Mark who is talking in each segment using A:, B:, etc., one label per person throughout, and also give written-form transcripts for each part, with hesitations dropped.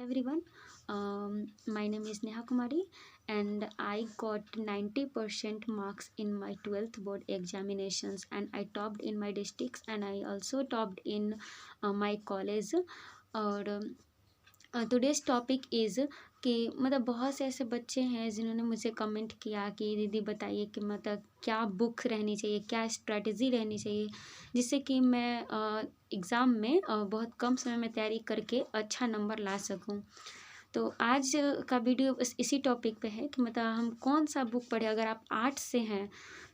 A: everyone. My name is Neha Kumari and I got 90% marks in my 12th board examinations, and I topped in my districts and I also topped in my college. और today's topic is कि मतलब बहुत से ऐसे बच्चे हैं जिन्होंने मुझे कमेंट किया कि दीदी बताइए कि मतलब क्या बुक रहनी चाहिए, क्या स्ट्रेटजी रहनी चाहिए जिससे कि मैं एग्ज़ाम में बहुत कम समय में तैयारी करके अच्छा नंबर ला सकूं। तो आज का वीडियो बस इसी टॉपिक पे है कि मतलब हम कौन सा बुक पढ़े। अगर आप आर्ट्स से हैं,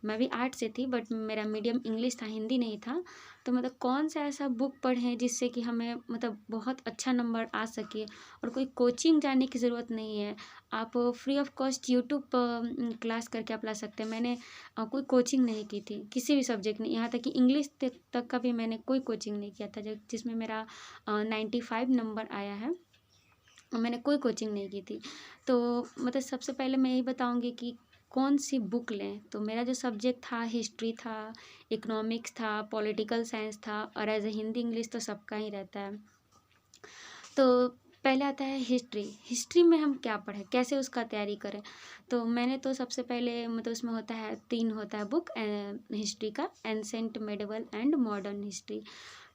A: मैं भी आर्ट्स से थी बट मेरा मीडियम इंग्लिश था, हिंदी नहीं था, तो मतलब कौन सा ऐसा बुक पढ़ें जिससे कि हमें मतलब बहुत अच्छा नंबर आ सके और कोई कोचिंग जाने की ज़रूरत नहीं है। आप फ्री ऑफ कॉस्ट यूट्यूब पर क्लास करके आप ला सकते हैं। मैंने कोई कोचिंग नहीं की थी किसी भी सब्जेक्ट में, यहाँ तक कि इंग्लिश तक का भी मैंने कोई कोचिंग नहीं किया था जिसमें मेरा 95 नंबर आया है। मैंने कोई कोचिंग नहीं की थी। तो मतलब सबसे पहले मैं यही बताऊंगी कि कौन सी बुक लें। तो मेरा जो सब्जेक्ट था हिस्ट्री था, इकोनॉमिक्स था, पॉलिटिकल साइंस था और एज ए हिंदी इंग्लिश तो सबका ही रहता है। तो पहले आता है हिस्ट्री। हिस्ट्री में हम क्या पढ़ें, कैसे उसका तैयारी करें। तो मैंने तो सबसे पहले मतलब उसमें होता है 3 होता है बुक हिस्ट्री का, ancient, medieval and modern history.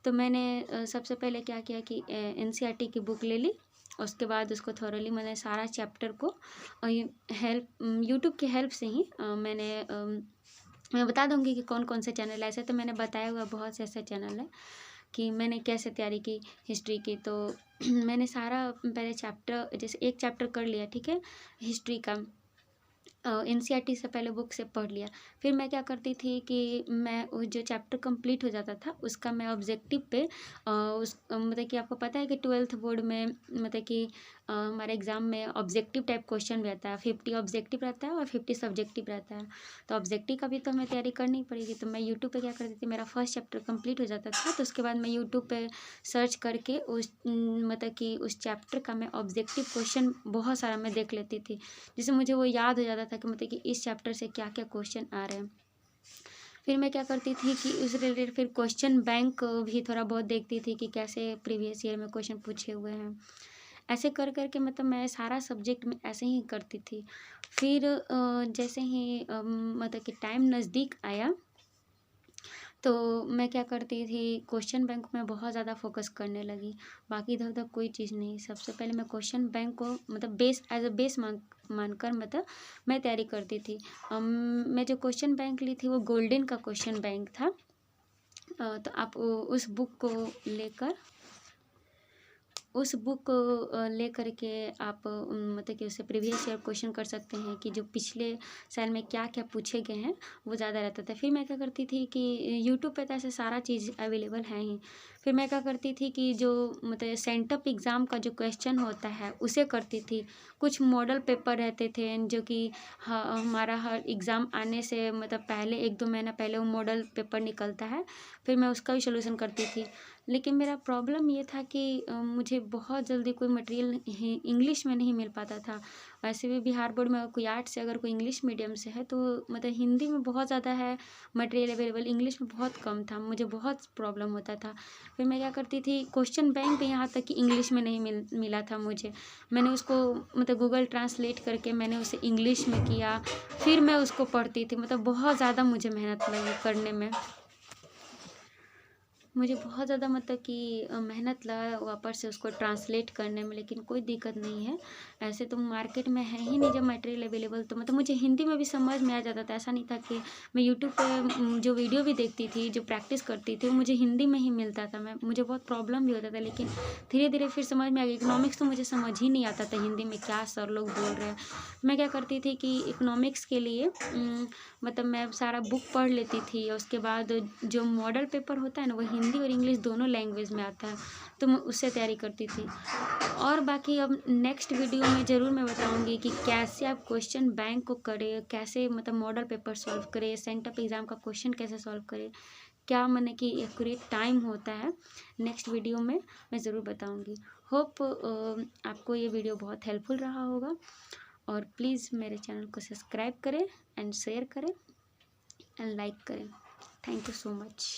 A: तो मैंने सबसे पहले क्या किया कि एनसीईआरटी की बुक ले ली। उसके बाद उसको थॉरली मैंने सारा चैप्टर को यूट्यूब की हेल्प से ही मैं बता दूंगी कि कौन कौन से चैनल ऐसे, तो मैंने बताया हुआ बहुत से ऐसे चैनल है कि मैंने कैसे तैयारी की हिस्ट्री की। तो मैंने सारा पहले चैप्टर, जैसे एक चैप्टर कर लिया, ठीक है, हिस्ट्री का एनसीईआरटी से पहले बुक से पढ़ लिया। फिर मैं क्या करती थी कि मैं वो जो चैप्टर कंप्लीट हो जाता था उसका मैं ऑब्जेक्टिव पे मतलब कि आपको पता है कि 12th बोर्ड में मतलब कि हमारे एग्ज़ाम में ऑब्जेक्टिव टाइप क्वेश्चन रहता है, 50 ऑब्जेक्टिव रहता है और 50 सब्जेक्टिव रहता है। तो ऑब्जेक्टिव का भी तो हमें तैयारी करनी पड़ेगी। तो मैं यूट्यूब पे क्या करती थी, मेरा फर्स्ट चैप्टर कंप्लीट हो जाता था तो उसके बाद मैं यूट्यूब पे सर्च करके मतलब कि उस चैप्टर का मैं ऑब्जेक्टिव क्वेश्चन बहुत सारा मैं देख लेती थी, जिससे मुझे वो याद हो जाता था कि मतलब कि इस चैप्टर से क्या क्या क्वेश्चन आ रहे हैं। फिर मैं क्या करती थी कि उस रिलेटेड फिर क्वेश्चन बैंक भी थोड़ा बहुत देखती थी कि कैसे प्रीवियस ईयर में क्वेश्चन पूछे हुए हैं। ऐसे कर कर के मतलब मैं सारा सब्जेक्ट में ऐसे ही करती थी। फिर जैसे ही मतलब कि टाइम नज़दीक आया तो मैं क्या करती थी, क्वेश्चन बैंक में बहुत ज़्यादा फोकस करने लगी। बाकी इधर उधर कोई चीज़ नहीं। सबसे पहले मैं क्वेश्चन बैंक को मतलब बेस एज अ बेस मानकर मतलब मैं तैयारी करती थी। मैं जो क्वेश्चन बैंक ली थी वो गोल्डन का क्वेश्चन बैंक था। तो आप उस बुक को लेकर ले करके आप मतलब कि उससे प्रीवियस ईयर क्वेश्चन कर सकते हैं कि जो पिछले साल में क्या क्या पूछे गए हैं वो ज़्यादा रहता था। फिर मैं क्या करती थी कि यूट्यूब पे तो ऐसे सारा चीज़ अवेलेबल है ही। फिर मैं क्या करती थी कि जो मतलब सेंटअप एग्ज़ाम का जो क्वेश्चन होता है उसे करती थी। कुछ मॉडल पेपर रहते थे जो कि हमारा हर एग्ज़ाम आने से मतलब पहले 1-2 महीना पहले वो मॉडल पेपर निकलता है, फिर मैं उसका भी सोल्यूशन करती थी। लेकिन मेरा प्रॉब्लम ये था कि मुझे बहुत जल्दी कोई मटेरियल इंग्लिश में नहीं मिल पाता था। वैसे भी बिहार बोर्ड में कोई आर्ट्स से अगर कोई इंग्लिश मीडियम से है तो मतलब हिंदी में बहुत ज़्यादा है मटेरियल अवेलेबल, इंग्लिश में बहुत कम था, मुझे बहुत प्रॉब्लम होता था। फिर मैं क्या करती थी, क्वेश्चन बैंक भी यहाँ तक कि इंग्लिश में नहीं मिला था मुझे। मैंने उसको मतलब गूगल ट्रांसलेट करके मैंने उसे इंग्लिश में किया, फिर मैं उसको पढ़ती थी। मतलब बहुत ज़्यादा मुझे मेहनत लगी करने में, मुझे बहुत ज़्यादा मतलब कि मेहनत लगा वापस से उसको ट्रांसलेट करने में, लेकिन कोई दिक्कत नहीं है। ऐसे तो मार्केट में है ही नहीं जब मटेरियल अवेलेबल, तो मतलब मुझे हिंदी में भी समझ में आ जाता था। ऐसा नहीं था कि मैं यूट्यूब पे जो वीडियो भी देखती थी, जो प्रैक्टिस करती थी, वो मुझे हिंदी में ही मिलता था। मुझे बहुत प्रॉब्लम भी होता था, लेकिन धीरे धीरे फिर समझ में आ गया। इकोनॉमिक्स तो मुझे समझ ही नहीं आता था हिंदी में क्या सर लोग बोल रहे हैं। मैं क्या करती थी कि इकोनॉमिक्स के लिए मतलब मैं सारा बुक पढ़ लेती थी और उसके बाद जो मॉडल पेपर होता है ना वो हिंदी और इंग्लिश दोनों लैंग्वेज में आता है, तो मैं उससे तैयारी करती थी। और बाकी अब नेक्स्ट वीडियो में ज़रूर मैं बताऊंगी कि कैसे आप क्वेश्चन बैंक को करें, कैसे मतलब मॉडल पेपर सॉल्व करें, सेंटअप एग्ज़ाम का क्वेश्चन कैसे सॉल्व करें, क्या माने कि एक्यूरेट टाइम होता है। नेक्स्ट वीडियो में मैं ज़रूर बताऊंगी। होप आपको ये वीडियो बहुत हेल्पफुल रहा होगा और प्लीज़ मेरे चैनल को सब्सक्राइब करें एंड शेयर करें एंड लाइक करें। Thank you so much.